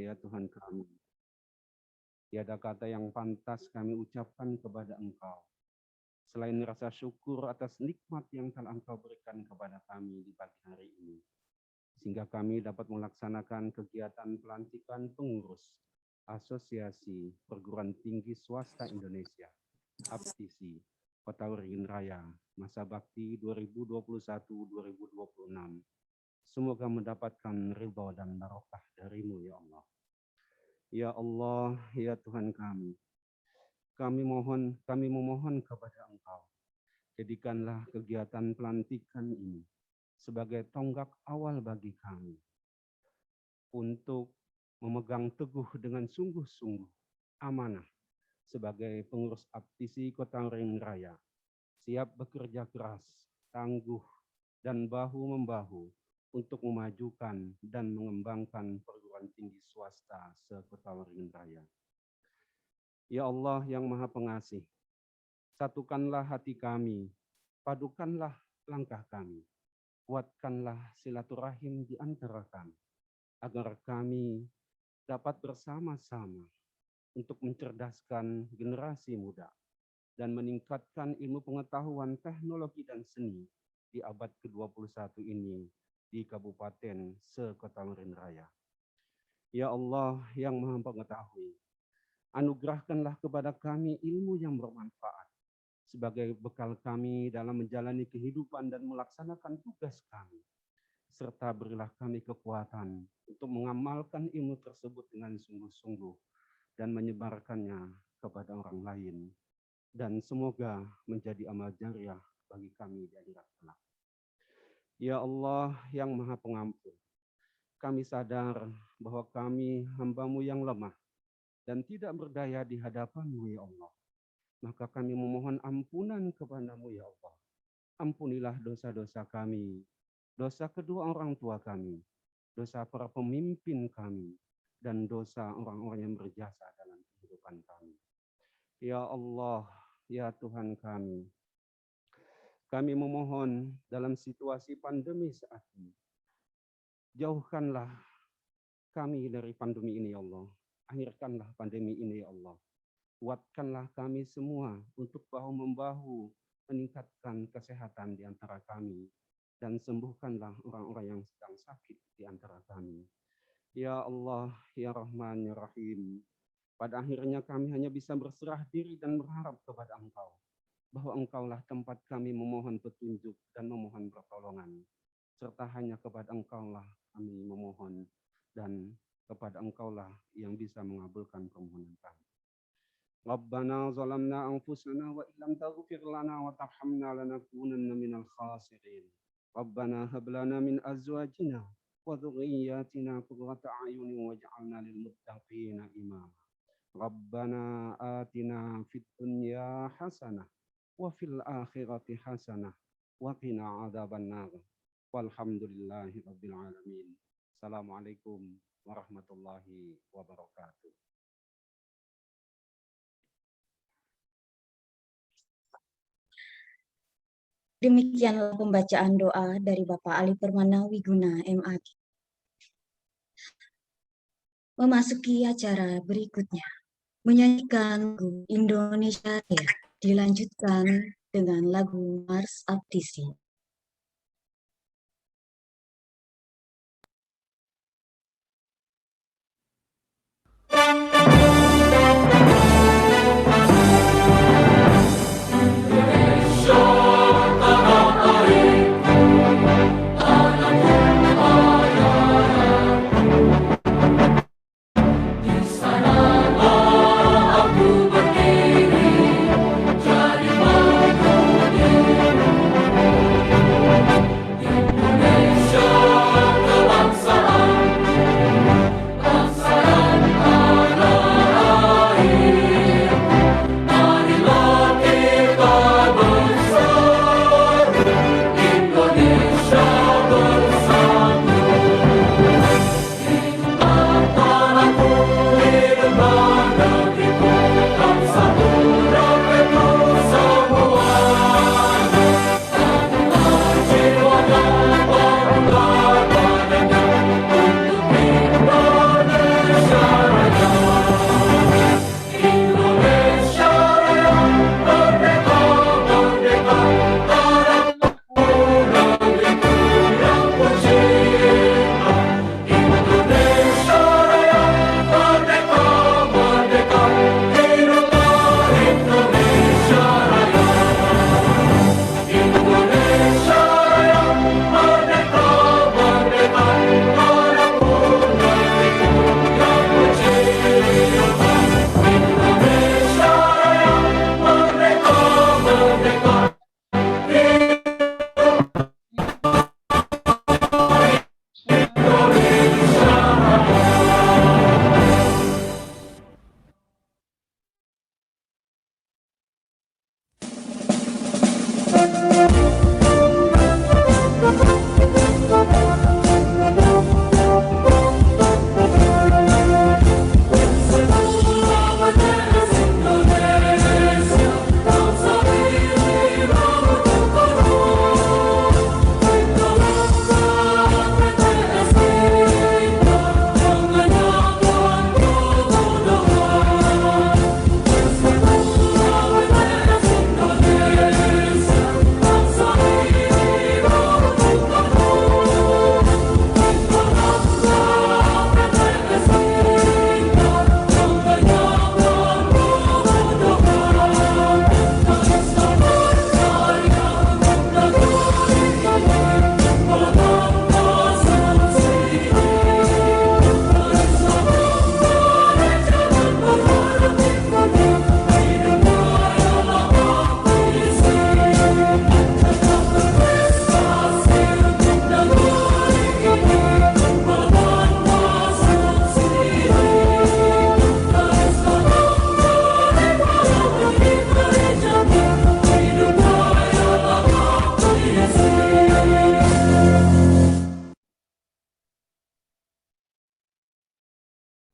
ya Tuhan kami, tiada kata yang pantas kami ucapkan kepada Engkau, selain rasa syukur atas nikmat yang telah Engkau berikan kepada kami di pagi hari ini, sehingga kami dapat melaksanakan kegiatan pelantikan pengurus Asosiasi Perguruan Tinggi Swasta Indonesia, APTISI, Kota Waringin Raya, masa bakti 2021-2026. Semoga mendapatkan ridha dan barokah dari-Mu, ya Allah. Ya Allah, ya Tuhan kami memohon kepada Engkau, jadikanlah kegiatan pelantikan ini sebagai tonggak awal bagi kami untuk memegang teguh dengan sungguh-sungguh amanah sebagai pengurus APTISI Kota Waringin Raya, siap bekerja keras, tangguh, dan bahu-membahu untuk memajukan dan mengembangkan perguruan tinggi swasta se-Kota Waringin Raya. Ya Allah yang Maha Pengasih, satukanlah hati kami, padukanlah langkah kami, kuatkanlah silaturahim di antara kami, agar kami dapat bersama-sama untuk mencerdaskan generasi muda dan meningkatkan ilmu pengetahuan, teknologi, dan seni di abad ke-21 ini di Kabupaten se-Kota Waringin Raya. Ya Allah yang Maha Mengetahui, anugerahkanlah kepada kami ilmu yang bermanfaat sebagai bekal kami dalam menjalani kehidupan dan melaksanakan tugas kami, serta berilah kami kekuatan untuk mengamalkan ilmu tersebut dengan sungguh-sungguh dan menyebarkannya kepada orang lain, dan semoga menjadi amal jariah bagi kami di akhirat kelak. Ya Allah yang Maha Pengampun, kami sadar bahwa kami hamba-Mu yang lemah dan tidak berdaya di hadapan-Mu, ya Allah. Maka kami memohon ampunan kepada-Mu, ya Allah. Ampunilah dosa-dosa kami, dosa kedua orang tua kami, dosa para pemimpin kami, dan dosa orang-orang yang berjasa dalam kehidupan kami. Ya Allah, ya Tuhan kami memohon dalam situasi pandemi saat ini, jauhkanlah kami dari pandemi ini, ya Allah. Akhirkanlah pandemi ini, ya Allah. Kuatkanlah kami semua untuk bahu-membahu meningkatkan kesehatan di antara kami, dan sembuhkanlah orang-orang yang sedang sakit di antara kami. Ya Allah, ya Rahman, ya Rahim, pada akhirnya kami hanya bisa berserah diri dan berharap kepada Engkau, bahwa Engkaulah tempat kami memohon petunjuk dan memohon pertolongan, serta hanya kepada Engkaulah kami memohon, dan kepada Engkaulah yang bisa mengabulkan permohonan kami. Rabbana zalamna anfusana wa illam taghfir lana wa tarhamna lanakunanna minal khasirin. Rabbana hab lana min azwajina wa dhurriyyatina qurrata a'yunin waj'alna lil muttaqina imama. Rabbana atina fid dunya hasanah wa fil akhirati hasanah wa qina adzabannar. Walhamdulillahi rabbil alamin. Assalamualaikum warahmatullahi wabarakatuh. Demikianlah pembacaan doa dari Bapak Ali Permana Wiguna, MAG. Memasuki acara berikutnya, menyanyikan lagu Indonesia Raya, dilanjutkan dengan lagu Mars APTISI. Di sana aku berdiri, jadi penghuni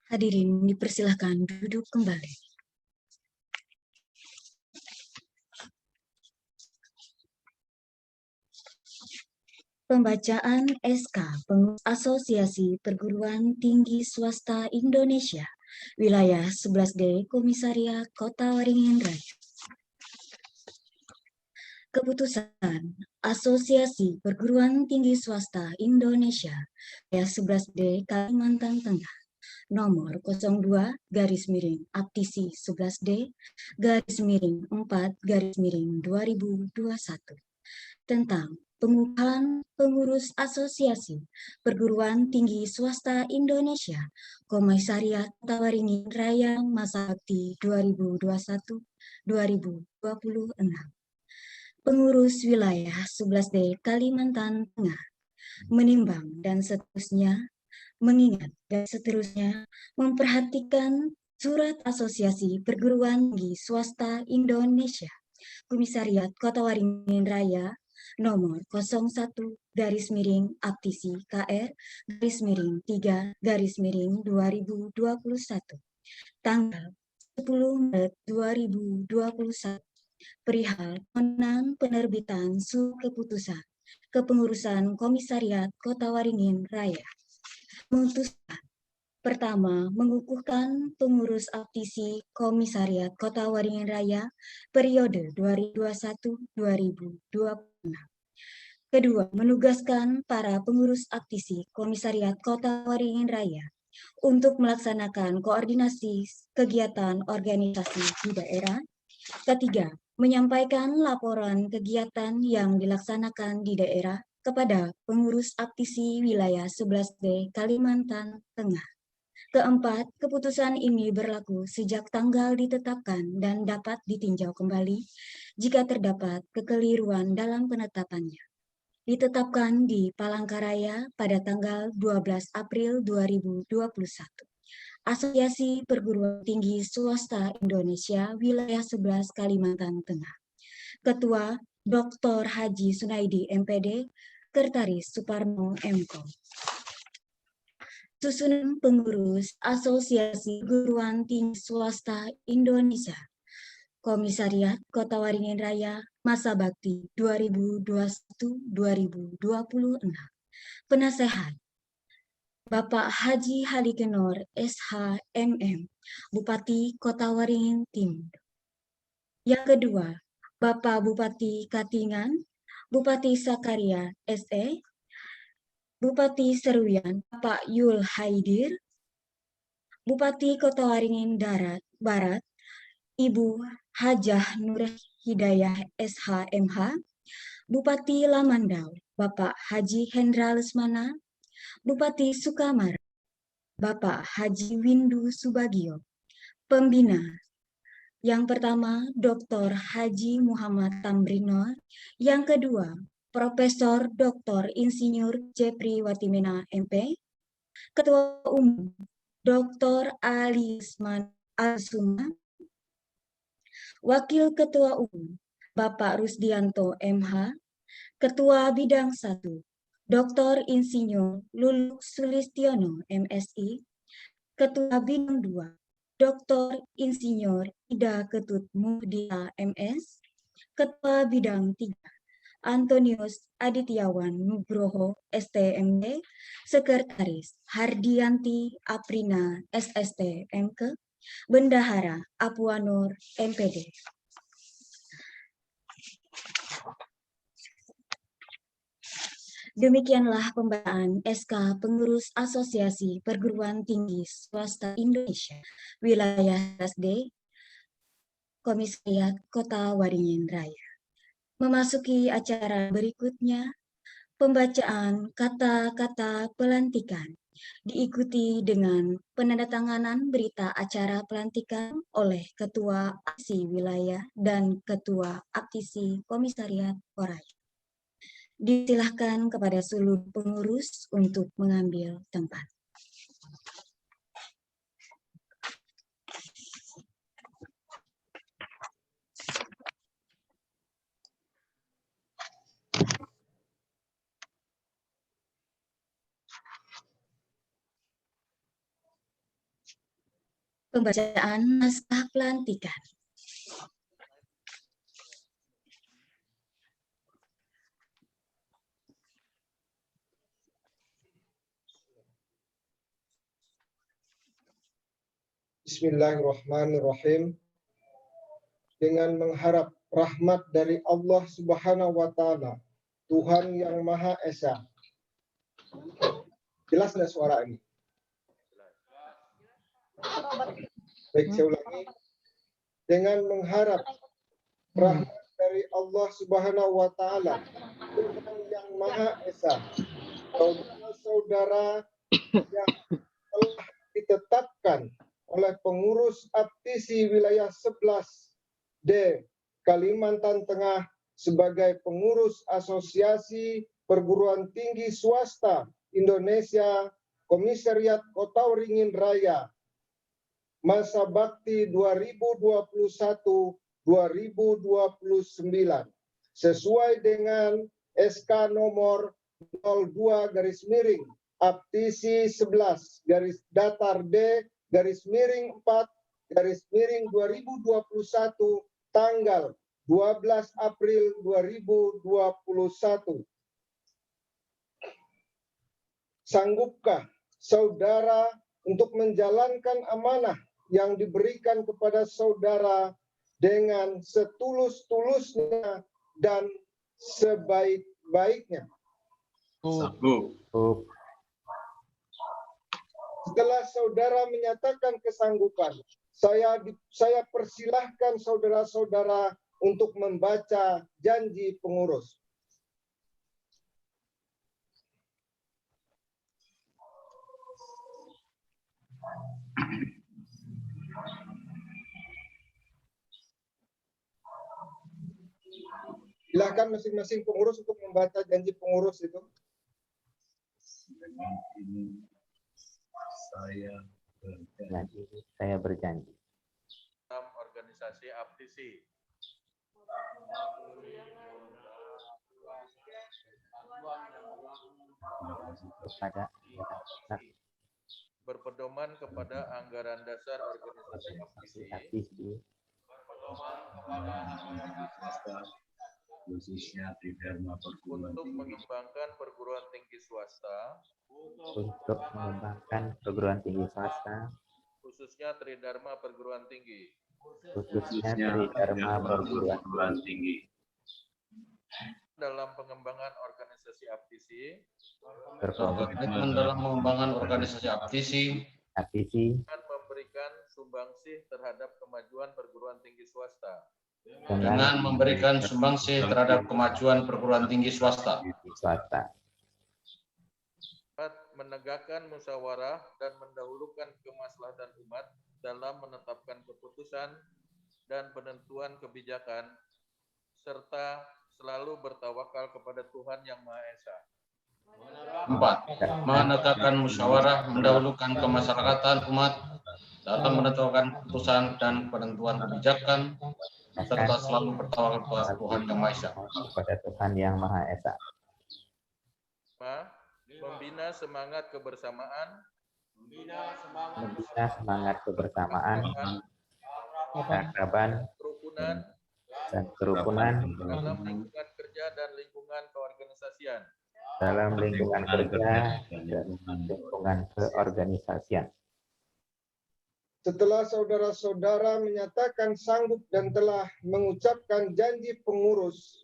Hadirin dipersilahkan duduk kembali. Pembacaan SK Pengurus Asosiasi Perguruan Tinggi Swasta Indonesia, Wilayah 11D Komisariat Kota Waringin Raya. Keputusan Asosiasi Perguruan Tinggi Swasta Indonesia, Wilayah 11D Kalimantan Tengah, nomor 02-Aptisi 11D-4-2021 tentang pengukuhan pengurus Asosiasi Perguruan Tinggi Swasta Indonesia, Komisariat Kota Waringin Raya masa bakti 2021-2026. Pengurus Wilayah 11D Kalimantan Tengah menimbang dan seterusnya, mengingat dan seterusnya, memperhatikan Surat Asosiasi Perguruan Tinggi Swasta Indonesia, Komisariat Kota Waringin Raya, nomor 01-Aptisi KR _3-2021, tanggal 10 Maret 2021, perihal menang penerbitan surat keputusan kepengurusan Komisariat Kota Waringin Raya. Memutuskan: pertama, mengukuhkan pengurus Aptisi Komisariat Kota Waringin Raya periode 2021-2026. Kedua, menugaskan para pengurus Aptisi Komisariat Kota Waringin Raya untuk melaksanakan koordinasi kegiatan organisasi di daerah. Ketiga, menyampaikan laporan kegiatan yang dilaksanakan di daerah kepada pengurus Aptisi Wilayah 11D Kalimantan Tengah. Keempat, keputusan ini berlaku sejak tanggal ditetapkan dan dapat ditinjau kembali jika terdapat kekeliruan dalam penetapannya. Ditetapkan di Palangkaraya pada tanggal 12 April 2021. Asosiasi Perguruan Tinggi Swasta Indonesia Wilayah 11 Kalimantan Tengah. Ketua Dr. Haji Sunaidi MPD, Sekretaris Suparno MKo. Susunan pengurus Asosiasi Perguruan Tinggi Swasta Indonesia, Komisariat Kota Waringin Raya masa bakti 2021-2026. Penasehat: Bapak Haji Halikenor SH.MM, Bupati Kota Waringin Timur. Yang kedua, Bapak Bupati Katingan, Bupati Sakaria SE, Bupati Seruyan, Bapak Yul Haidir, Bupati Kota Waringin Barat, Ibu Hajah Nur Hidayah SH.MH, Bupati Lamandau, Bapak Haji Hendra Lesmana, Bupati Sukamara, Bapak Haji Windu Subagio. Pembina: yang pertama, Dr. Haji Muhammad Tamrinor. Yang kedua, Profesor Dr. Insinyur Jepri Watimena MP. Ketua Umum, Dr. Ali Isman Al-Suma. Wakil Ketua Umum, Bapak Rusdianto MH. Ketua Bidang 1, Dr. Insinyur Luluk Sulistiono MSI. Ketua Bidang 2, Dr. Insinyur Ida Ketut Muhdita MS. Ketua Bidang 3, Antonius Adityawan Nugroho STMD. Sekretaris Hardianti Aprina SST MK. Bendahara Apuanur MPD. Demikianlah pembacaan SK Pengurus Asosiasi Perguruan Tinggi Swasta Indonesia Wilayah 11D Komisariat Kota Waringin Raya. Memasuki acara berikutnya, pembacaan kata-kata pelantikan diikuti dengan penandatanganan berita acara pelantikan oleh Ketua Aptisi Wilayah dan Ketua Aptisi Komisariat Koraya. Disilahkan kepada seluruh pengurus untuk mengambil tempat. Pembacaan naskah pelantikan. Bismillahirrahmanirrahim. Dengan mengharap rahmat dari Allah Subhanahu wa Ta'ala, Tuhan yang Maha Esa. Jelas nggak suara ini? Baik, saya ulangi. Dengan mengharap rahmat dari Allah Subhanahu wa Ta'ala, Tuhan yang Maha Esa, saudara-saudara yang telah ditetapkan oleh pengurus APTISI wilayah 11D Kalimantan Tengah sebagai pengurus Asosiasi Perguruan Tinggi Swasta Indonesia Komisariat Kota Waringin Raya masa bakti 2021-2029 sesuai dengan SK nomor 02 garis miring APTISI 11 garis datar D garis miring 4 garis miring 2021 tanggal 12 April 2021. Sanggupkah saudara untuk menjalankan amanah yang diberikan kepada saudara dengan setulus-tulusnya dan sebaik-baiknya? Sanggup. Setelah saudara menyatakan kesanggupan, saya persilahkan saudara-saudara untuk membaca janji pengurus. Silakan masing-masing pengurus untuk membaca janji pengurus itu. Saya berjanji. Dalam organisasi APTISI. Kepada Berpedoman kepada anggaran dasar organisasi APTISI. Khususnya Tridharma Perguruan Untuk Tinggi mengembangkan perguruan tinggi swasta, khususnya Tridharma Perguruan Tinggi, Perguruan Tinggi dalam pengembangan organisasi APTISI, berkomitmen dalam pengembangan organisasi APTISI dan memberikan sumbangsih terhadap kemajuan perguruan tinggi swasta. dengan memberikan sumbangsih terhadap kemajuan perguruan tinggi swasta. Menegakkan musyawarah dan mendahulukan kemaslahatan umat dalam menetapkan keputusan dan penentuan kebijakan, serta selalu bertawakal kepada Tuhan Yang Maha Esa. 4. Menegakkan musyawarah, mendahulukan kemasyarakatan umat dalam menentukan keputusan dan penentuan kebijakan, serta selalu bertawakal kepada Tuhan Yang Maha Esa. Kepada Tuhan Yang Maha Esa. 5. Membina semangat kebersamaan, keakraban, kerukunan, dan dalam lingkungan kerja dan lingkungan keorganisasian. Setelah saudara-saudara menyatakan sanggup dan telah mengucapkan janji pengurus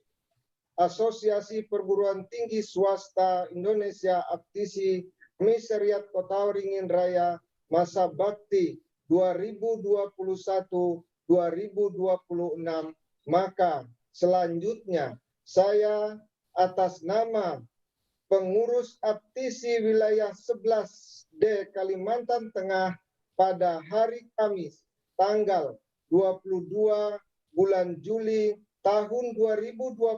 Asosiasi Perguruan Tinggi Swasta Indonesia APTISI Komisariat Kota Waringin Raya masa bakti 2021-2026, maka selanjutnya saya atas nama pengurus APTISI wilayah 11D Kalimantan Tengah pada hari Kamis tanggal 22 bulan Juli tahun 2021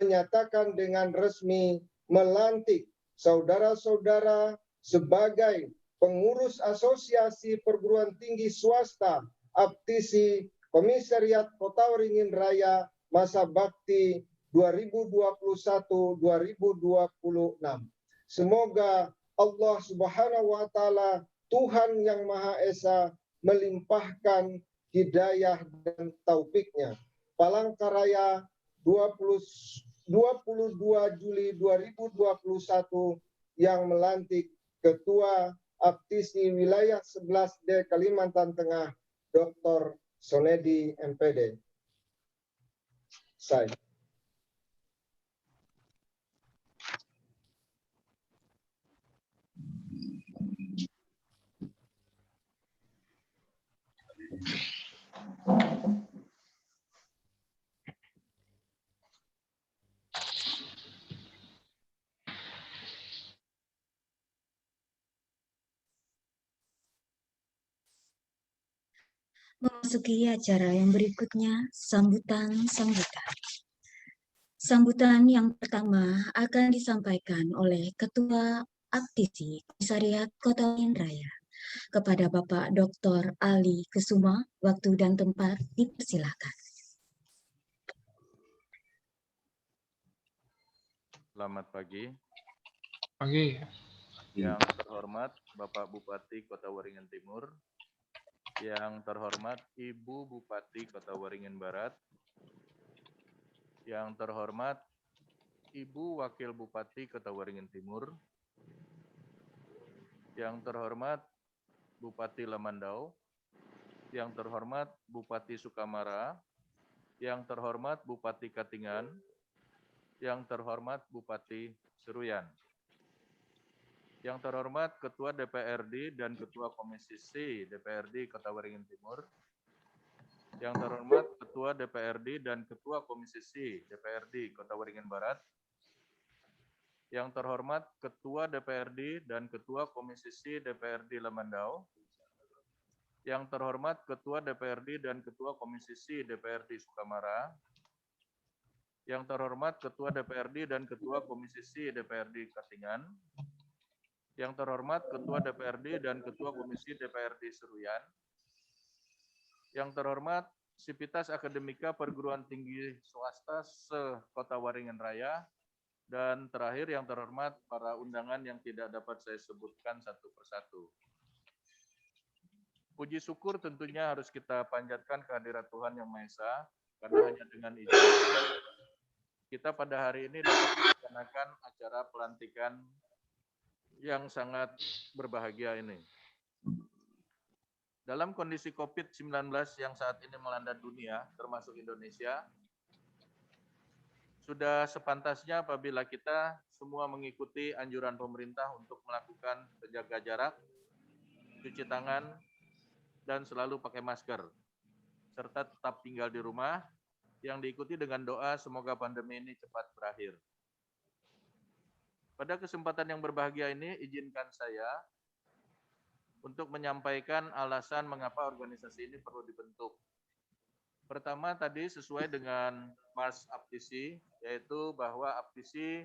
menyatakan dengan resmi melantik saudara-saudara sebagai pengurus Asosiasi Perguruan Tinggi Swasta APTISI Komisariat Kota Waringin Raya masa bakti 2021-2026. Semoga Allah Subhanahu wa Ta'ala Tuhan yang Maha Esa melimpahkan hidayah dan taufiknya. Palangkaraya 22 Juli 2021 yang melantik Ketua Aptisi Wilayah 11D Kalimantan Tengah, Dr. Sonedi MPD. Saya. Memasuki acara yang berikutnya, sambutan-sambutan. Sambutan yang pertama akan disampaikan oleh Ketua Aptisi Komisariat Kota Waringin Raya. Kepada Bapak Dr. Ali Kesuma, waktu dan tempat dipersilakan. Selamat pagi. Pagi. Yang terhormat Bapak Bupati Kota Waringin Timur, yang terhormat Ibu Bupati Kota Waringin Barat, yang terhormat Ibu Wakil Bupati Kota Waringin Timur, yang terhormat Bupati Lamandau, yang terhormat Bupati Sukamara, yang terhormat Bupati Katingan, yang terhormat Bupati Seruyan, yang terhormat Ketua DPRD dan Ketua Komisi C DPRD Kota Waringin Timur, yang terhormat Ketua DPRD dan Ketua Komisi C DPRD Kota Waringin Barat, yang terhormat Ketua DPRD dan Ketua Komisi C DPRD Lamandau, yang terhormat Ketua DPRD dan Ketua Komisi C DPRD Sukamara, yang terhormat Ketua DPRD dan Ketua Komisi C DPRD Katingan, yang terhormat Ketua DPRD dan Ketua Komisi DPRD Seruyan, yang terhormat Sivitas Akademika Perguruan Tinggi Swasta se-Kota Waringin Raya, dan terakhir yang terhormat para undangan yang tidak dapat saya sebutkan satu persatu. Puji syukur tentunya harus kita panjatkan kehadirat Tuhan Yang Maha Esa, karena hanya dengan izin kita pada hari ini dapat melaksanakan acara pelantikan yang sangat berbahagia ini. Dalam kondisi COVID-19 yang saat ini melanda dunia, termasuk Indonesia, sudah sepantasnya apabila kita semua mengikuti anjuran pemerintah untuk melakukan menjaga jarak, cuci tangan, dan selalu pakai masker, serta tetap tinggal di rumah, yang diikuti dengan doa semoga pandemi ini cepat berakhir. Pada kesempatan yang berbahagia ini, izinkan saya untuk menyampaikan alasan mengapa organisasi ini perlu dibentuk. Pertama tadi sesuai dengan Mars Aptisi, yaitu bahwa Aptisi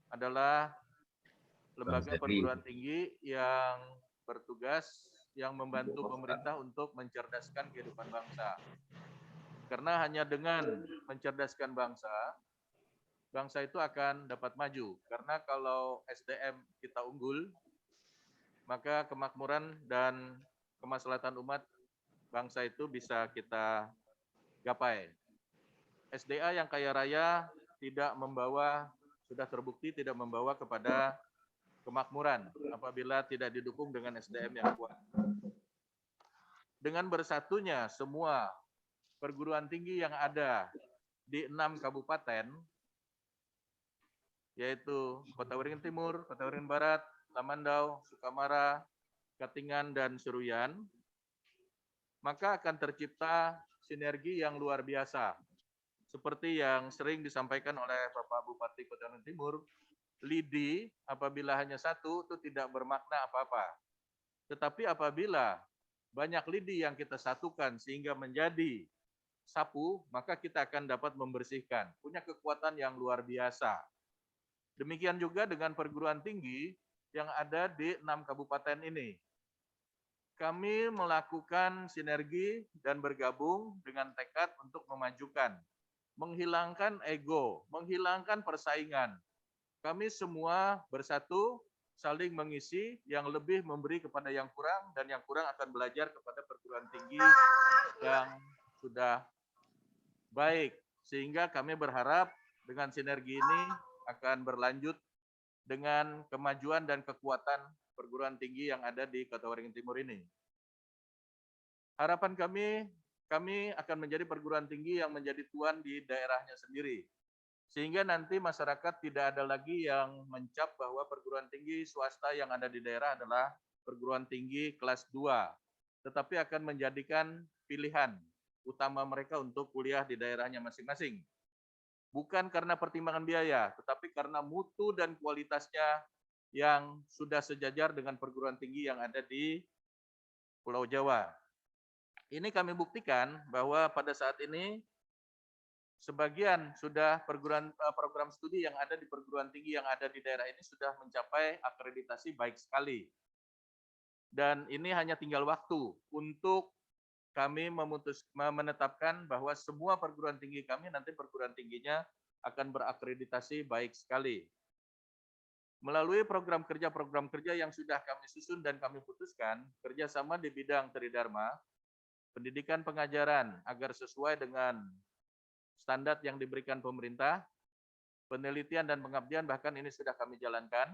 adalah lembaga perguruan tinggi yang bertugas yang membantu pemerintah untuk mencerdaskan kehidupan bangsa. Karena hanya dengan mencerdaskan bangsa, bangsa itu akan dapat maju. Karena kalau SDM kita unggul, maka kemakmuran dan kemaslahatan umat bangsa itu bisa kita gapai. SDA yang kaya raya tidak membawa, sudah terbukti tidak membawa kepada kemakmuran apabila tidak didukung dengan SDM yang kuat. Dengan bersatunya semua perguruan tinggi yang ada di 6 kabupaten, yaitu Kota Waringin Timur, Kota Waringin Barat, Lamandau, Sukamara, Katingan, dan Seruyan, maka akan tercipta sinergi yang luar biasa. Seperti yang sering disampaikan oleh Bapak Bupati Kota Waringin Timur, lidi apabila hanya satu itu tidak bermakna apa-apa. Tetapi apabila banyak lidi yang kita satukan sehingga menjadi sapu, maka kita akan dapat membersihkan. Punya kekuatan yang luar biasa. Demikian juga dengan perguruan tinggi yang ada di 6 kabupaten ini. Kami melakukan sinergi dan bergabung dengan tekad untuk memajukan, menghilangkan ego, menghilangkan persaingan. Kami semua bersatu saling mengisi, yang lebih memberi kepada yang kurang, dan yang kurang akan belajar kepada perguruan tinggi yang sudah baik. Sehingga kami berharap dengan sinergi ini akan berlanjut dengan kemajuan dan kekuatan perguruan tinggi yang ada di Kota Waringin Timur ini. Harapan kami akan menjadi perguruan tinggi yang menjadi tuan di daerahnya sendiri. Sehingga nanti masyarakat tidak ada lagi yang mencap bahwa perguruan tinggi swasta yang ada di daerah adalah perguruan tinggi kelas 2, tetapi akan menjadikan pilihan utama mereka untuk kuliah di daerahnya masing-masing. Bukan karena pertimbangan biaya, tetapi karena mutu dan kualitasnya yang sudah sejajar dengan perguruan tinggi yang ada di Pulau Jawa. Ini kami buktikan bahwa pada saat ini sebagian sudah program studi yang ada di perguruan tinggi yang ada di daerah ini sudah mencapai akreditasi baik sekali. Dan ini hanya tinggal waktu untuk kami menetapkan bahwa semua perguruan tinggi kami nanti perguruan tingginya akan berakreditasi baik sekali. Melalui program kerja yang sudah kami susun dan kami putuskan, kerjasama di bidang Tridharma, pendidikan pengajaran agar sesuai dengan standar yang diberikan pemerintah, penelitian dan pengabdian bahkan ini sudah kami jalankan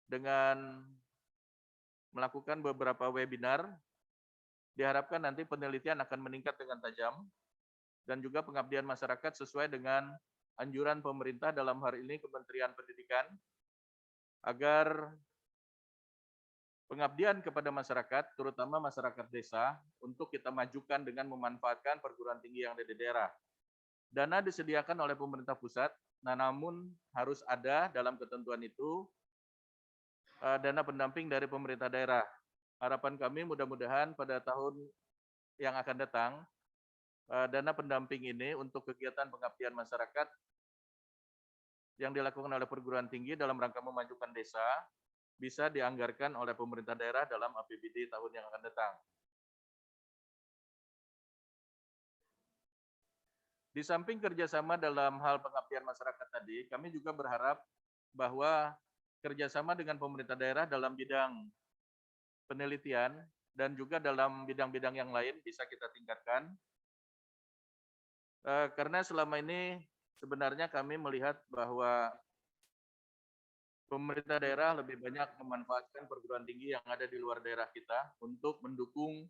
dengan melakukan beberapa webinar. Diharapkan nanti penelitian akan meningkat dengan tajam dan juga pengabdian masyarakat sesuai dengan anjuran pemerintah dalam hal ini Kementerian Pendidikan agar pengabdian kepada masyarakat, terutama masyarakat desa, untuk kita majukan dengan memanfaatkan perguruan tinggi yang ada di daerah. Dana disediakan oleh pemerintah pusat, namun harus ada dalam ketentuan itu dana pendamping dari pemerintah daerah. Harapan kami mudah-mudahan pada tahun yang akan datang, dana pendamping ini untuk kegiatan pengabdian masyarakat yang dilakukan oleh perguruan tinggi dalam rangka memajukan desa, bisa dianggarkan oleh pemerintah daerah dalam APBD tahun yang akan datang. Di samping kerjasama dalam hal pengabdian masyarakat tadi, kami juga berharap bahwa kerjasama dengan pemerintah daerah dalam bidang penelitian dan juga dalam bidang-bidang yang lain bisa kita tingkatkan. Karena selama ini sebenarnya kami melihat bahwa pemerintah daerah lebih banyak memanfaatkan perguruan tinggi yang ada di luar daerah kita untuk mendukung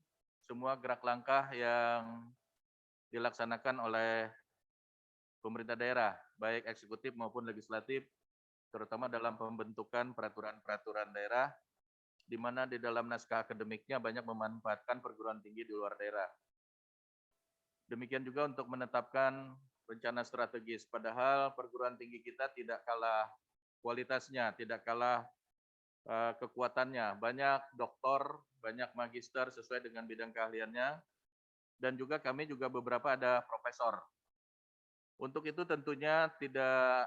semua gerak langkah yang dilaksanakan oleh pemerintah daerah, baik eksekutif maupun legislatif, terutama dalam pembentukan peraturan-peraturan daerah, di mana di dalam naskah akademiknya banyak memanfaatkan perguruan tinggi di luar daerah. Demikian juga untuk menetapkan rencana strategis, padahal perguruan tinggi kita tidak kalah kualitasnya, tidak kalah kekuatannya. Banyak doktor, banyak magister sesuai dengan bidang keahliannya, dan juga kami juga beberapa ada profesor. Untuk itu tentunya tidak,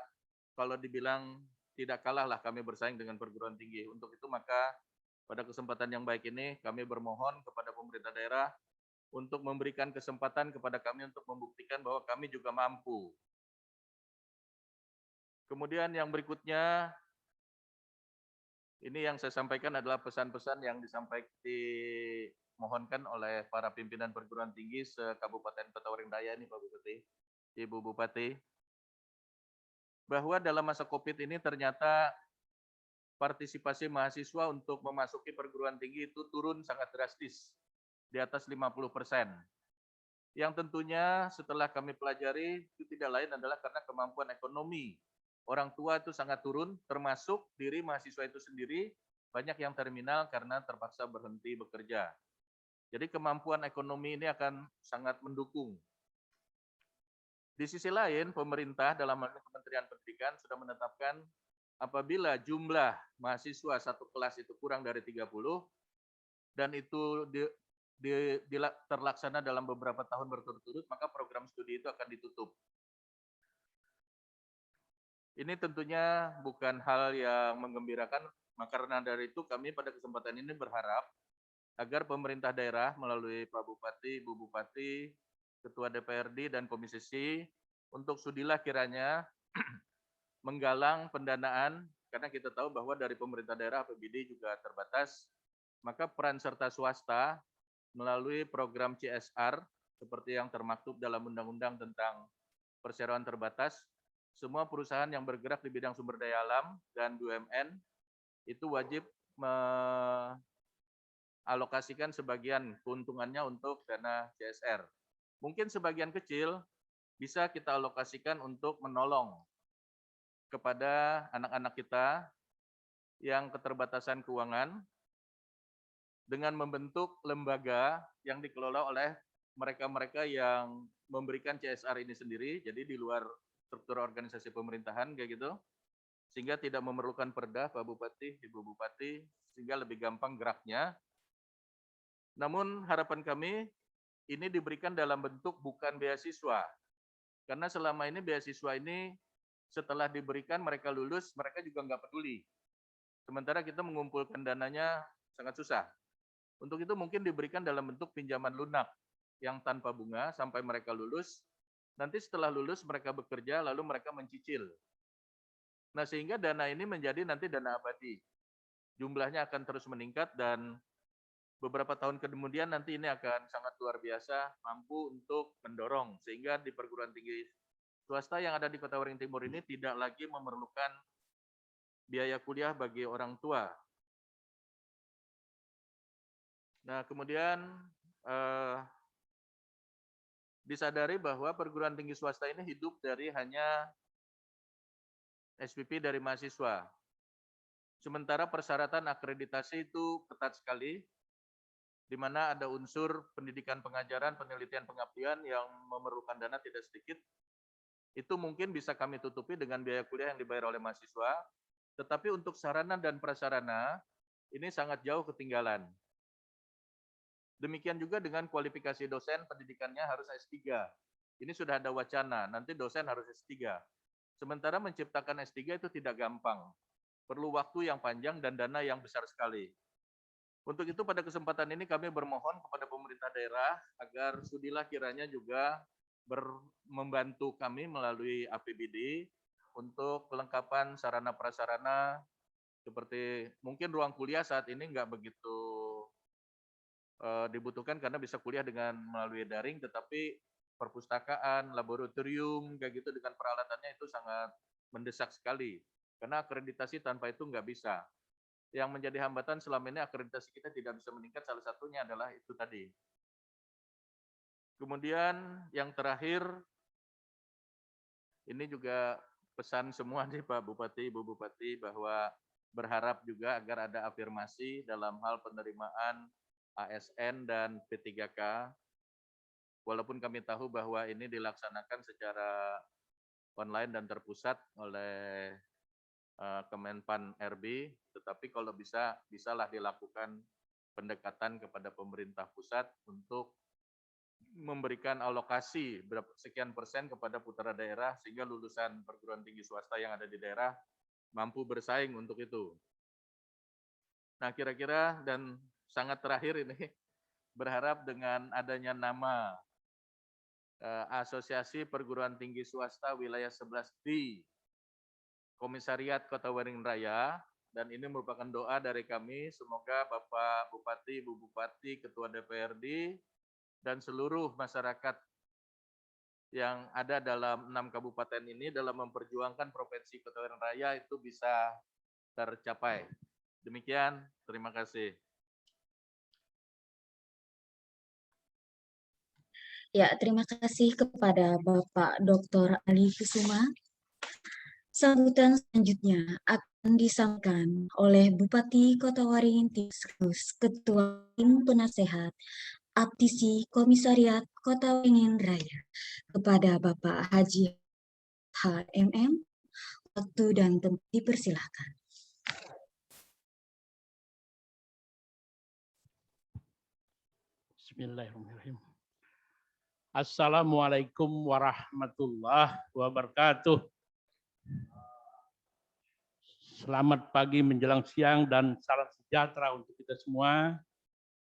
kalau dibilang tidak kalah lah kami bersaing dengan perguruan tinggi. Untuk itu maka pada kesempatan yang baik ini kami bermohon kepada pemerintah daerah untuk memberikan kesempatan kepada kami untuk membuktikan bahwa kami juga mampu. Kemudian yang berikutnya, ini yang saya sampaikan adalah pesan-pesan yang dimohonkan oleh para pimpinan perguruan tinggi se-Kabupaten Kota Waringin Raya ini Pak Bupati, Ibu Bupati, bahwa dalam masa COVID ini ternyata partisipasi mahasiswa untuk memasuki perguruan tinggi itu turun sangat drastis, di atas 50%. Yang tentunya setelah kami pelajari itu tidak lain adalah karena kemampuan ekonomi. Orang tua itu sangat turun, termasuk diri mahasiswa itu sendiri, banyak yang terminal karena terpaksa berhenti bekerja. Jadi kemampuan ekonomi ini akan sangat mendukung. Di sisi lain, pemerintah dalam hal ini Kementerian Pendidikan sudah menetapkan apabila jumlah mahasiswa satu kelas itu kurang dari 30 dan itu terlaksana dalam beberapa tahun berturut-turut, maka program studi itu akan ditutup. Ini tentunya bukan hal yang menggembirakan, maka karena dari itu kami pada kesempatan ini berharap agar pemerintah daerah melalui Pak Bupati, Ibu Bupati, Ketua DPRD dan Komisi C untuk sudilah kiranya menggalang pendanaan karena kita tahu bahwa dari pemerintah daerah APBD juga terbatas, maka peran serta swasta melalui program CSR seperti yang termaktub dalam Undang-Undang tentang Perseroan Terbatas, semua perusahaan yang bergerak di bidang sumber daya alam dan BUMN itu wajib alokasikan sebagian keuntungannya untuk dana CSR. Mungkin sebagian kecil bisa kita alokasikan untuk menolong kepada anak-anak kita yang keterbatasan keuangan dengan membentuk lembaga yang dikelola oleh mereka-mereka yang memberikan CSR ini sendiri, jadi di luar struktur organisasi pemerintahan kayak gitu, sehingga tidak memerlukan perda Pak Bupati, Ibu Bupati, sehingga lebih gampang geraknya. Namun harapan kami ini diberikan dalam bentuk bukan beasiswa, karena selama ini beasiswa ini setelah diberikan mereka lulus, mereka juga nggak peduli. Sementara kita mengumpulkan dananya sangat susah. Untuk itu mungkin diberikan dalam bentuk pinjaman lunak yang tanpa bunga sampai mereka lulus. Nanti setelah lulus mereka bekerja, lalu mereka mencicil. Nah, sehingga dana ini menjadi nanti dana abadi. Jumlahnya akan terus meningkat dan beberapa tahun kemudian nanti ini akan sangat luar biasa mampu untuk mendorong sehingga di perguruan tinggi swasta yang ada di Kota Waringin Timur ini tidak lagi memerlukan biaya kuliah bagi orang tua. Nah, kemudian disadari bahwa perguruan tinggi swasta ini hidup dari hanya SPP dari mahasiswa. Sementara persyaratan akreditasi itu ketat sekali, di mana ada unsur pendidikan pengajaran, penelitian pengabdian yang memerlukan dana tidak sedikit. Itu mungkin bisa kami tutupi dengan biaya kuliah yang dibayar oleh mahasiswa, tetapi untuk sarana dan prasarana ini sangat jauh ketinggalan. Demikian juga dengan kualifikasi dosen, pendidikannya harus S3. Ini sudah ada wacana, nanti dosen harus S3. Sementara menciptakan S3 itu tidak gampang. Perlu waktu yang panjang dan dana yang besar sekali. Untuk itu pada kesempatan ini kami bermohon kepada pemerintah daerah agar sudilah kiranya juga membantu kami melalui APBD untuk kelengkapan sarana prasarana seperti mungkin ruang kuliah saat ini nggak begitu dibutuhkan karena bisa kuliah dengan melalui daring, tetapi perpustakaan, laboratorium, kayak gitu dengan peralatannya itu sangat mendesak sekali. Karena akreditasi tanpa itu nggak bisa. Yang menjadi hambatan selama ini akreditasi kita tidak bisa meningkat, salah satunya adalah itu tadi. Kemudian yang terakhir, ini juga pesan semua nih Pak Bupati, Ibu Bupati, bahwa berharap juga agar ada afirmasi dalam hal penerimaan ASN dan P3K. Walaupun kami tahu bahwa ini dilaksanakan secara online dan terpusat oleh Kemenpan RB, tetapi kalau bisalah dilakukan pendekatan kepada pemerintah pusat untuk memberikan alokasi sekian persen kepada putra daerah sehingga lulusan perguruan tinggi swasta yang ada di daerah mampu bersaing untuk itu. Nah, kira-kira dan sangat terakhir ini berharap dengan adanya nama Asosiasi Perguruan Tinggi Swasta Wilayah 11 di Komisariat Kota Waringin Raya, dan ini merupakan doa dari kami, semoga Bapak Bupati, Ibu Bupati, Ketua DPRD, dan seluruh masyarakat yang ada dalam 6 kabupaten ini dalam memperjuangkan Provinsi Kota Waringin Raya itu bisa tercapai. Demikian, terima kasih. Ya, terima kasih kepada Bapak Dr. Ali Kusuma. Sambutan selanjutnya akan disampaikan oleh Bupati Kota Waringin Timur, Ketua Tim Penasehat Aptisi Komisariat Kota Waringin Raya, kepada Bapak Haji HMM. Waktu dan tempat dipersilahkan. Bismillahirrahmanirrahim. Assalamualaikum warahmatullahi wabarakatuh. Selamat pagi menjelang siang dan salam sejahtera untuk kita semua.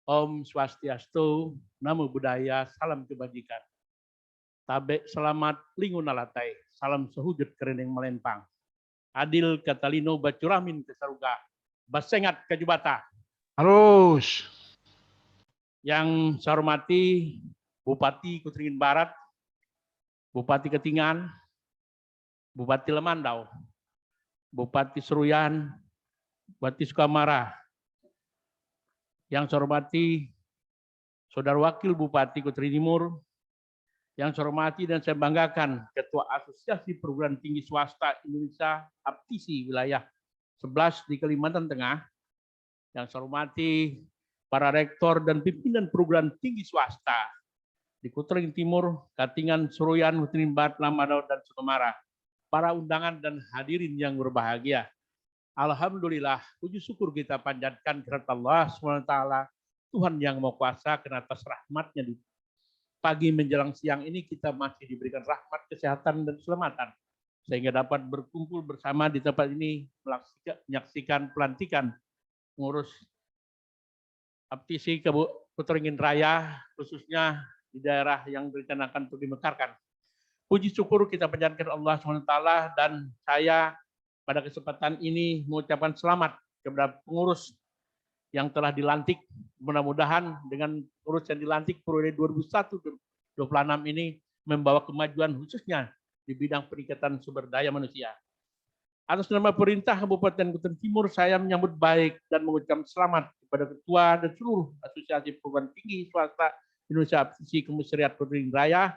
Om Swastiastu, Namo Buddhaya, salam kebajikan. Tabe selamat lingun alatai, salam sehujud kerening melempang. Adil Katalino Bacuramin Kesaruga, Basengat Kajubata. Harus. Yang saya hormati Bupati Kuteringin Barat, Bupati Ketingan, Bupati Lemandau, Bupati Seruyan, Bupati Sukamara. Yang saya hormati Saudara Wakil Bupati Kuteringin Timur, yang saya hormati dan saya banggakan Ketua Asosiasi Perguruan Tinggi Swasta Indonesia APTISI wilayah 11 di Kalimantan Tengah, yang saya hormati para rektor dan pimpinan perguruan tinggi swasta di Kuteringin Timur, Katingan, Seruyan, Kuteringin Barat, Lemandau, dan Sukamara, para undangan dan hadirin yang berbahagia. Alhamdulillah, puji syukur kita panjatkan kepada Allah SWT, Tuhan yang Maha Kuasa, karena atas rahmatnya di pagi menjelang siang ini kita masih diberikan rahmat, kesehatan, dan keselamatan, sehingga dapat berkumpul bersama di tempat ini menyaksikan pelantikan pengurus APTISI Kuteringin Raya, khususnya di daerah yang direncanakan untuk dimekarkan. Puji syukur kita panjatkan Allah SWT, dan saya pada kesempatan ini mengucapkan selamat kepada pengurus yang telah dilantik. Mudah-mudahan dengan pengurus yang dilantik periode 2001-2026 ini membawa kemajuan khususnya di bidang peningkatan sumber daya manusia. Atas nama pemerintah Kabupaten Kuteringin Timur, saya menyambut baik dan mengucapkan selamat kepada Ketua dan seluruh Asosiasi Perguruan Tinggi Swasta Indonesia APTISI Komisariat Kuteringin Raya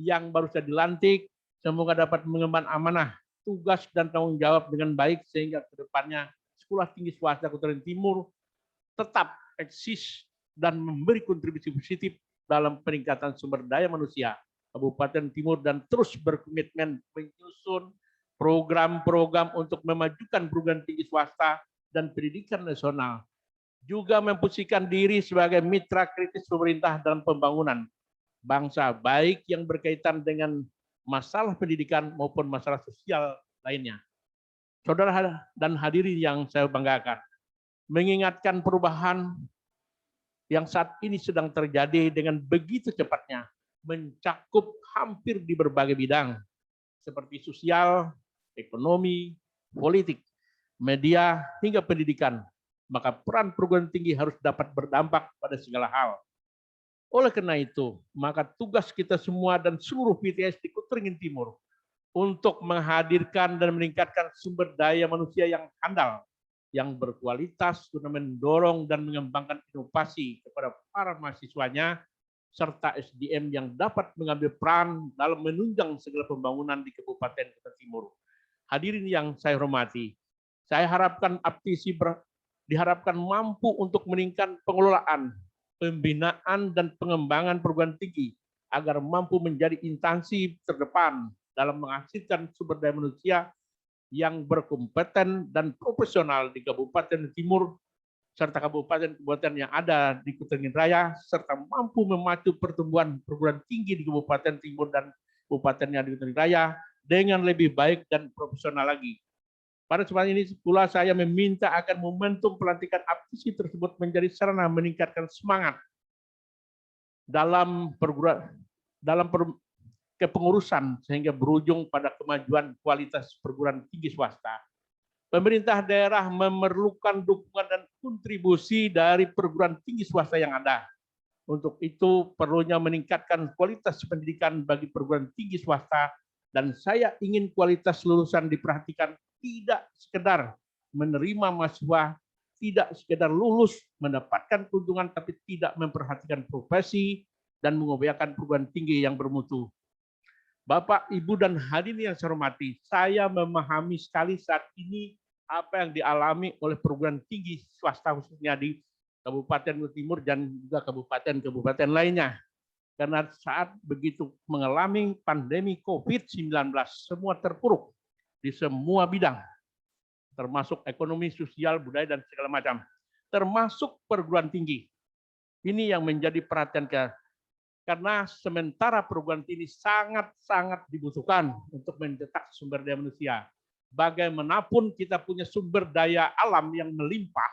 yang baru saja dilantik. Semoga dapat mengemban amanah, tugas, dan tanggung jawab dengan baik sehingga ke depannya Sekolah Tinggi Swasta Kuteringin Timur tetap eksis dan memberi kontribusi positif dalam peningkatan sumber daya manusia Kabupaten Timur, dan terus berkomitmen menyusun program-program untuk memajukan perguruan tinggi swasta dan pendidikan nasional, juga memposisikan diri sebagai mitra kritis pemerintah dalam pembangunan bangsa, baik yang berkaitan dengan masalah pendidikan maupun masalah sosial lainnya. Saudara dan hadirin yang saya banggakan, mengingatkan perubahan yang saat ini sedang terjadi dengan begitu cepatnya, mencakup hampir di berbagai bidang, seperti sosial, ekonomi, politik, media, hingga pendidikan, maka peran perguruan tinggi harus dapat berdampak pada segala hal. Oleh karena itu, maka tugas kita semua dan seluruh PTS di Kuteringin Timur untuk menghadirkan dan meningkatkan sumber daya manusia yang handal, yang berkualitas, guna mendorong dan mengembangkan inovasi kepada para mahasiswanya, serta SDM yang dapat mengambil peran dalam menunjang segala pembangunan di Kabupaten Kuteringin Timur. Hadirin yang saya hormati, saya harapkan APTISI diharapkan mampu untuk meningkatkan pengelolaan, pembinaan, dan pengembangan perguruan tinggi agar mampu menjadi instansi terdepan dalam menghasilkan sumber daya manusia yang berkompeten dan profesional di Kabupaten Timur serta kabupaten-kabupaten yang ada di Kuteringin Raya, serta mampu memacu pertumbuhan perguruan tinggi di Kabupaten Timur dan kabupaten yang di Kuteringin Raya dengan lebih baik dan profesional lagi. Pada kesempatan ini pula saya meminta agar momentum pelantikan APTISI tersebut menjadi sarana meningkatkan semangat dalam kepengurusan sehingga berujung pada kemajuan kualitas perguruan tinggi swasta. Pemerintah daerah memerlukan dukungan dan kontribusi dari perguruan tinggi swasta yang ada. Untuk itu perlunya meningkatkan kualitas pendidikan bagi perguruan tinggi swasta, dan saya ingin kualitas lulusan diperhatikan, tidak sekedar menerima mahasiswa, tidak sekedar lulus mendapatkan keuntungan, tapi tidak memperhatikan profesi dan mengupayakan perguruan tinggi yang bermutu. Bapak, Ibu, dan hadirin yang saya hormati, saya memahami sekali saat ini apa yang dialami oleh perguruan tinggi swasta khususnya di Kabupaten Kuteringin Timur dan juga kabupaten-kabupaten lainnya. Karena saat begitu mengalami pandemi COVID-19, semua terpuruk di semua bidang, termasuk ekonomi, sosial, budaya, dan segala macam, termasuk perguruan tinggi. Ini yang menjadi perhatian kita. Karena sementara perguruan tinggi sangat-sangat dibutuhkan untuk mencetak sumber daya manusia. Bagaimanapun kita punya sumber daya alam yang melimpah,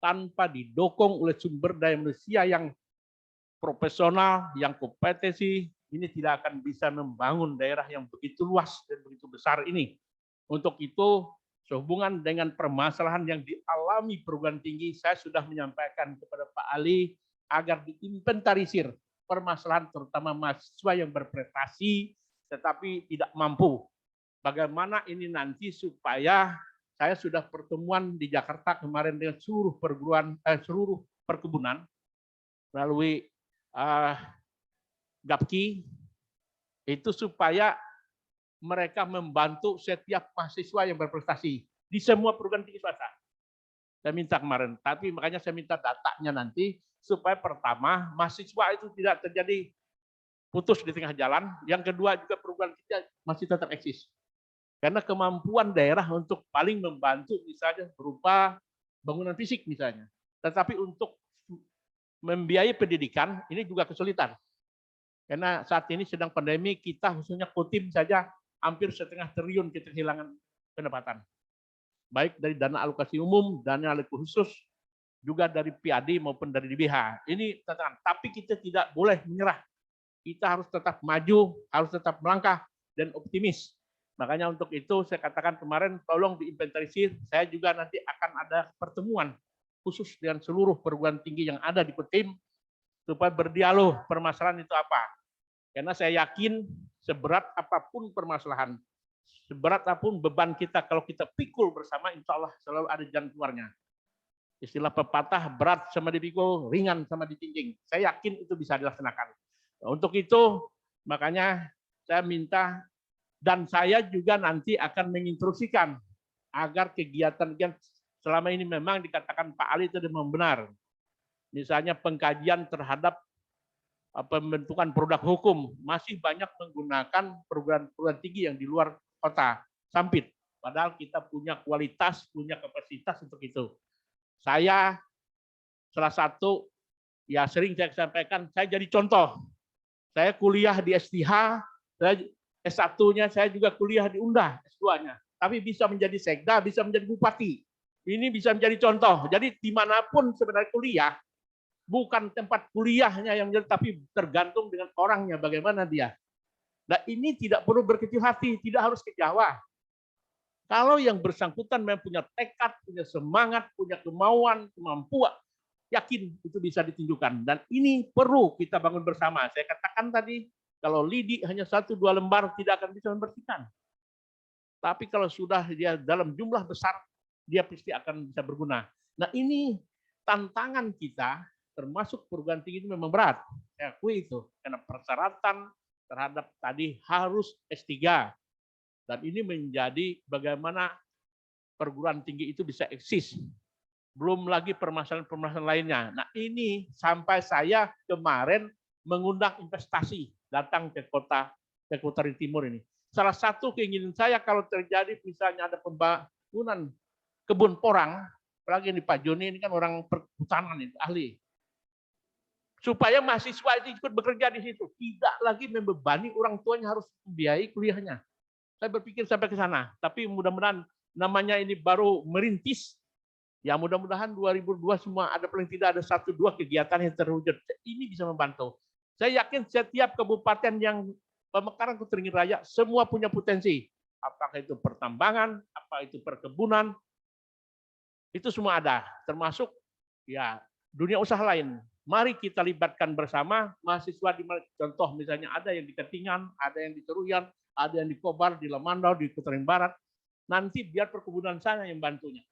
tanpa didukung oleh sumber daya manusia yang profesional, yang kompetensi, ini tidak akan bisa membangun daerah yang begitu luas dan begitu besar ini. Untuk itu, sehubungan dengan permasalahan yang dialami perguruan tinggi, saya sudah menyampaikan kepada Pak Ali agar diinventarisir permasalahan terutama mahasiswa yang berprestasi tetapi tidak mampu. Bagaimana ini nanti supaya saya sudah pertemuan di Jakarta kemarin dengan seluruh seluruh perkebunan melalui Gapki itu supaya mereka membantu setiap mahasiswa yang berprestasi di semua perguruan tinggi swasta. Saya minta kemarin, tapi makanya saya minta datanya nanti supaya pertama mahasiswa itu tidak terjadi putus di tengah jalan. Yang kedua juga perguruan tinggi masih tetap eksis. Karena kemampuan daerah untuk paling membantu misalnya berupa bangunan fisik misalnya. Tetapi untuk membiayai pendidikan ini juga kesulitan. Karena saat ini sedang pandemi, kita khususnya Kotim saja hampir 1,5 triliun kita kehilangan pendapatan. Baik dari dana alokasi umum, dana alokasi khusus, juga dari PAD maupun dari DBH. Ini tantangan. Tapi kita tidak boleh menyerah. Kita harus tetap maju, harus tetap melangkah, dan optimis. Makanya untuk itu saya katakan kemarin, tolong diinventarisir. Saya juga nanti akan ada pertemuan khusus dengan seluruh perguruan tinggi yang ada di Kotim, supaya berdialog permasalahan itu apa. Karena saya yakin seberat apapun permasalahan, seberat apapun beban kita, kalau kita pikul bersama, insya Allah selalu ada jalan keluarnya. Istilah pepatah, berat sama dipikul, ringan sama ditinjing. Saya yakin itu bisa dilaksanakan. Untuk itu, makanya saya minta, dan saya juga nanti akan menginstruksikan agar kegiatan yang selama ini memang dikatakan Pak Ali itu memang benar. Misalnya pengkajian terhadap pembentukan produk hukum masih banyak menggunakan perguruan tinggi yang di luar kota, Sampit. Padahal kita punya kualitas, punya kapasitas untuk itu. Saya salah satu, ya sering saya sampaikan, saya jadi contoh. Saya kuliah di S3, S1-nya saya juga kuliah di Undah, S2-nya. Tapi bisa menjadi sekda, bisa menjadi bupati. Ini bisa menjadi contoh. Jadi dimanapun sebenarnya kuliah, bukan tempat kuliahnya yang tapi tergantung dengan orangnya, bagaimana dia. Nah ini tidak perlu berkecil hati, tidak harus ke Jawa. Kalau yang bersangkutan memang punya tekad, punya semangat, punya kemauan, kemampuan, yakin itu bisa ditunjukkan. Dan ini perlu kita bangun bersama. Saya katakan tadi, kalau lidi hanya 1-2 lembar tidak akan bisa membersihkan. Tapi kalau sudah dia dalam jumlah besar, dia pasti akan bisa berguna. Nah ini tantangan kita, termasuk perguruan tinggi itu memang berat. Saya akui itu. Karena persyaratan terhadap tadi harus S3. Dan ini menjadi bagaimana perguruan tinggi itu bisa eksis. Belum lagi permasalahan-permasalahan lainnya. Nah ini sampai saya kemarin mengundang investasi datang ke kota Timur ini. Salah satu keinginan saya kalau terjadi misalnya ada pembangunan kebun porang, apalagi di Pak Joni ini kan orang perhutanan itu ahli. Supaya mahasiswa itu ikut bekerja di situ, tidak lagi membebani orang tuanya harus membiayai kuliahnya. Saya berpikir sampai ke sana, tapi mudah-mudahan namanya ini baru merintis. Ya mudah-mudahan 2002 semua ada paling tidak ada 1-2 kegiatan yang terwujud. Ini bisa membantu. Saya yakin setiap kabupaten yang Pemekaran Kuteringin Raya semua punya potensi. Apakah itu pertambangan, apa itu perkebunan, itu semua ada. Termasuk ya dunia usaha lain. Mari kita libatkan bersama mahasiswa di contoh misalnya ada yang di Ketingan, ada yang di Teruyan, ada yang di Kobar, di Lamandau, di Kuteringin Barat. Nanti biar perkebunan sana yang bantunya.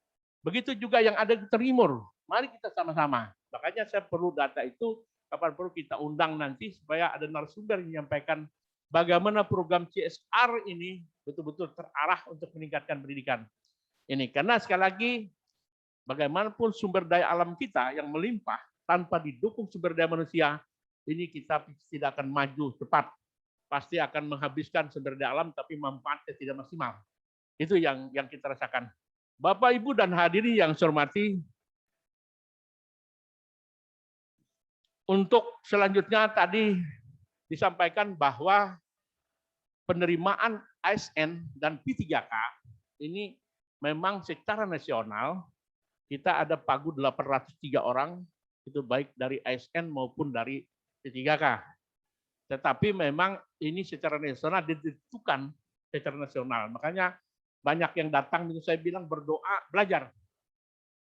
Begitu juga yang ada di Timur. Mari kita sama-sama. Makanya saya perlu data itu, kapan perlu kita undang nanti supaya ada narasumber yang menyampaikan bagaimana program CSR ini betul-betul terarah untuk meningkatkan pendidikan. Ini karena sekali lagi bagaimanapun sumber daya alam kita yang melimpah tanpa didukung sumber daya manusia, ini kita tidak akan maju cepat. Pasti akan menghabiskan sumber daya alam tapi manfaatnya tidak maksimal. Itu yang kita rasakan. Bapak, Ibu, dan hadirin yang saya hormati, untuk selanjutnya tadi disampaikan bahwa penerimaan ASN dan P3K ini memang secara nasional kita ada pagu 803 orang, itu baik dari ASN maupun dari P3K. Tetapi memang ini secara nasional ditentukan secara nasional. Makanya banyak yang datang, saya bilang berdoa, belajar.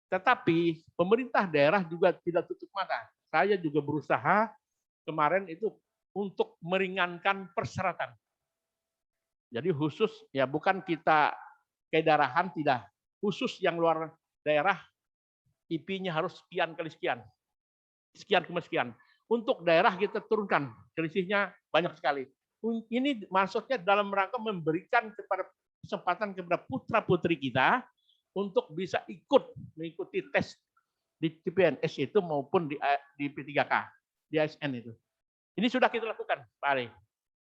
Tetapi pemerintah daerah juga tidak tutup mata. Saya juga berusaha kemarin itu untuk meringankan persyaratan. Jadi khusus, ya bukan kita kedaerahan, tidak. Khusus yang luar daerah, IP-nya harus sekian kali sekian. Sekian koma sekian. Untuk daerah kita turunkan, selisihnya banyak sekali. Ini maksudnya dalam rangka memberikan kesempatan kepada putra-putri kita untuk bisa mengikuti tes di CPNS itu maupun di P3K, di ASN itu. Ini sudah kita lakukan, Pak Ali.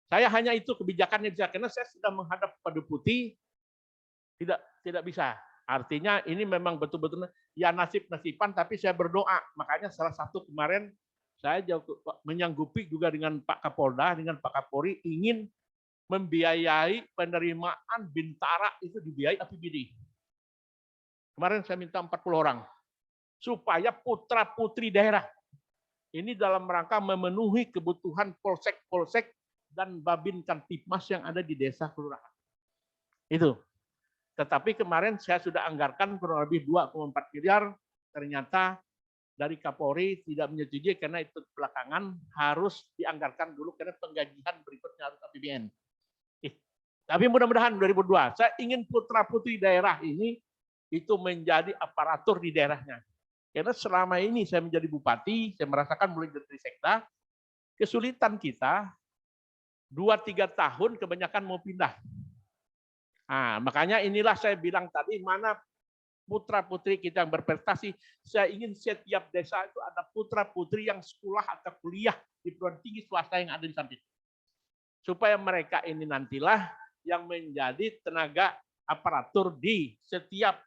Saya hanya itu kebijakannya bisa, karena saya sudah menghadap pada Deputi, tidak bisa. Artinya ini memang betul-betul ya nasib-nasiban, tapi saya berdoa. Makanya salah satu kemarin saya menyanggupi juga dengan Pak Kapolda, dengan Pak Kapolri, ingin membiayai penerimaan Bintara itu dibiayai APBD. Kemarin saya minta 40 orang. Supaya putra-putri daerah ini dalam rangka memenuhi kebutuhan polsek-polsek dan babin kamtipmas yang ada di desa kelurahan. Itu. Tetapi kemarin saya sudah anggarkan kurang lebih 2,4 miliar, ternyata dari Kapolri tidak menyetujui karena itu belakangan harus dianggarkan dulu karena penggajian berikutnya harus APBN. Tapi mudah-mudahan 2002, saya ingin putra-putri daerah ini itu menjadi aparatur di daerahnya. Karena selama ini saya menjadi bupati, saya merasakan mulai dari sekda, kesulitan kita 2-3 tahun kebanyakan mau pindah. Nah, makanya inilah saya bilang tadi, mana putra-putri kita yang berprestasi, saya ingin setiap desa itu ada putra-putri yang sekolah atau kuliah di perguruan tinggi swasta yang ada di samping. Supaya mereka ini nantilah yang menjadi tenaga aparatur di setiap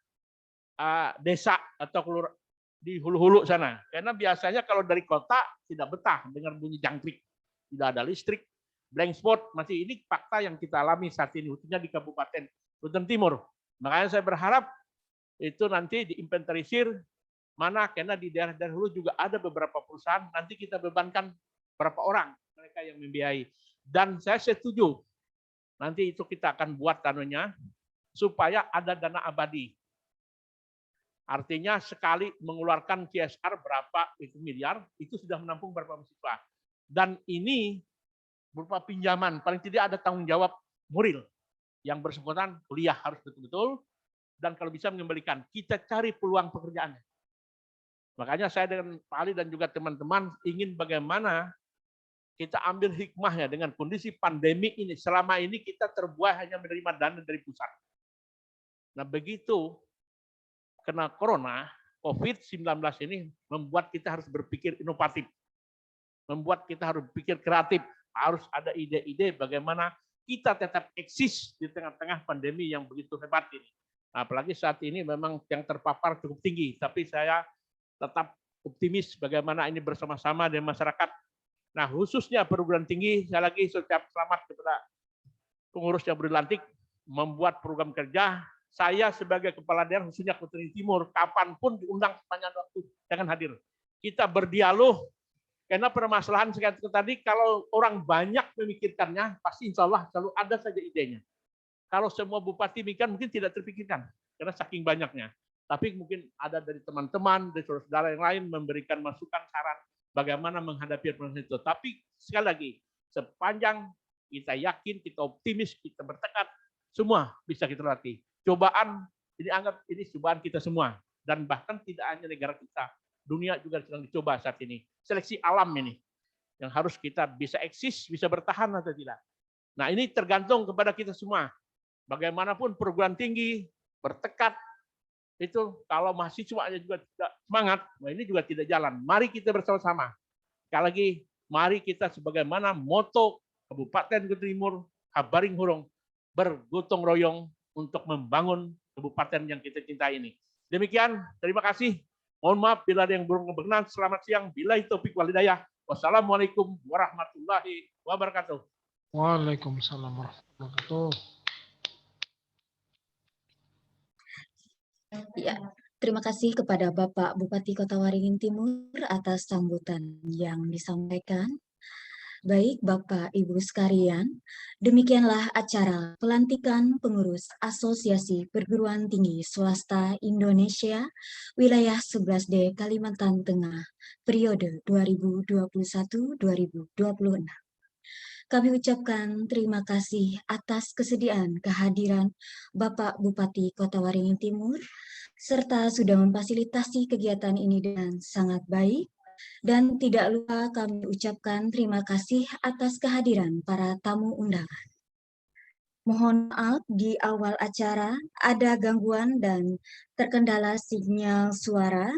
desa atau kelurahan di hulu-hulu sana. Karena biasanya kalau dari kota tidak betah dengar bunyi jangkrik. Tidak ada listrik, blank spot, masih ini fakta yang kita alami saat ini, khususnya di Kabupaten Hutan Timur. Makanya saya berharap itu nanti diinventarisir mana, karena di daerah-daerah hulu juga ada beberapa perusahaan, nanti kita bebankan berapa orang mereka yang membiayai. Dan saya setuju, nanti itu kita akan buat tanunya, supaya ada dana abadi. Artinya sekali mengeluarkan CSR berapa itu miliar, itu sudah menampung berapa mahasiswa. Dan ini berupa pinjaman, paling tidak ada tanggung jawab moral yang bersangkutan kuliah harus betul-betul, dan kalau bisa mengembalikan, kita cari peluang pekerjaannya. Makanya saya dengan Pak Ali dan juga teman-teman ingin bagaimana kita ambil hikmahnya dengan kondisi pandemi ini. Selama ini kita terbuai hanya menerima dana dari pusat. Nah begitu kena corona, COVID-19 ini membuat kita harus berpikir inovatif. Membuat kita harus berpikir kreatif. Harus ada ide-ide bagaimana kita tetap eksis di tengah-tengah pandemi yang begitu hebat ini. Nah, apalagi saat ini memang yang terpapar cukup tinggi, tapi saya tetap optimis bagaimana ini bersama-sama dengan masyarakat. Nah, khususnya perguruan tinggi, saya lagi setiap selamat kepada pengurus yang berlantik membuat program kerja. Saya sebagai kepala daerah khususnya Kutai Timur, kapanpun diundang sepanjang waktu, jangan hadir. Kita berdialog, karena permasalahan seperti tadi, kalau orang banyak memikirkannya, pasti insya Allah selalu ada saja idenya. Kalau semua bupati mikir mungkin tidak terpikirkan, karena saking banyaknya. Tapi mungkin ada dari teman-teman, dari saudara-saudara yang lain memberikan masukan, saran, bagaimana menghadapi permasalahan itu. Tapi sekali lagi, sepanjang kita yakin, kita optimis, kita bertekad, semua bisa kita latih. Cobaan, ini anggap ini cobaan kita semua. Dan bahkan tidak hanya negara kita, dunia juga sedang dicoba saat ini. Seleksi alam ini, yang harus kita bisa eksis, bisa bertahan atau tidak. Nah ini tergantung kepada kita semua. Bagaimanapun perguruan tinggi, bertekad, itu kalau mahasiswa juga tidak semangat, nah ini juga tidak jalan. Mari kita bersama-sama. Sekali lagi, mari kita sebagaimana moto Kabupaten Kutai Timur, Habaring Hurung, bergotong royong untuk membangun kabupaten yang kita cintai ini. Demikian, terima kasih. Mohon maaf bila ada yang belum berkenan. Selamat siang. Billahi taufik wal hidayah. Wassalamualaikum warahmatullahi wabarakatuh. Waalaikumsalam warahmatullahi wabarakatuh. Ya, terima kasih kepada Bapak Bupati Kota Waringin Timur atas sambutan yang disampaikan. Baik Bapak Ibu sekalian, demikianlah acara pelantikan pengurus Asosiasi Perguruan Tinggi Swasta Indonesia Wilayah 11D Kalimantan Tengah periode 2021-2026. Kami ucapkan terima kasih atas kesediaan kehadiran Bapak Bupati Kota Waringin Timur serta sudah memfasilitasi kegiatan ini dengan sangat baik. Dan tidak lupa kami ucapkan terima kasih atas kehadiran para tamu undangan. Mohon maaf di awal acara ada gangguan dan terkendala sinyal suara.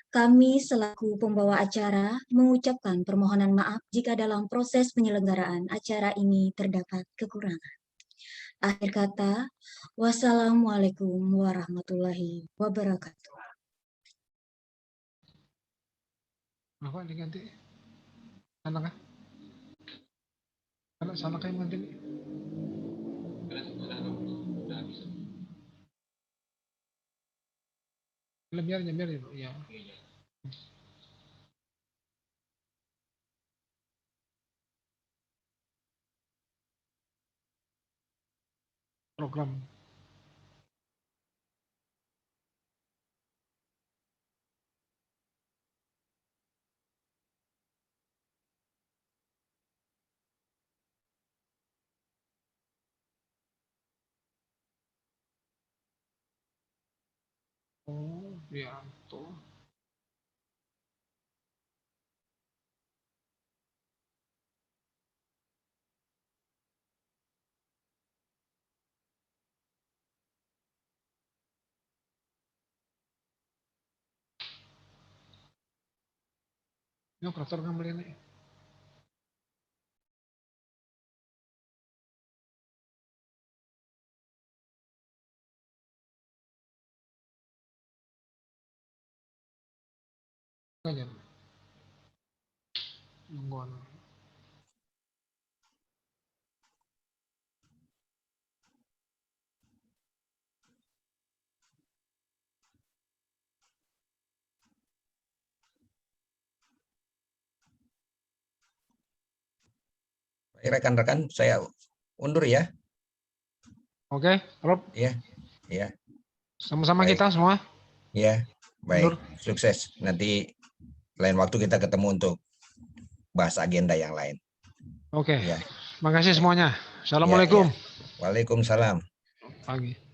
Kami selaku pembawa acara mengucapkan permohonan maaf jika dalam proses penyelenggaraan acara ini terdapat kekurangan. Akhir kata, wassalamualaikum warahmatullahi wabarakatuh. Apa diganti? Sana kah? Sana kah yang ganti? Biar ya. Program. Oh, ya tuh. Ini operator kan beli nih. Aja. Nungguan. Rekan-rekan, saya undur ya. Oke, Rob. Iya, iya. Sama-sama Baik. kita semua. Iya, baik. Undur. Sukses. Nanti lain waktu kita ketemu untuk bahas agenda yang lain. Oke. Ya. Makasih semuanya. Assalamualaikum. Waalaikumsalam. Pagi.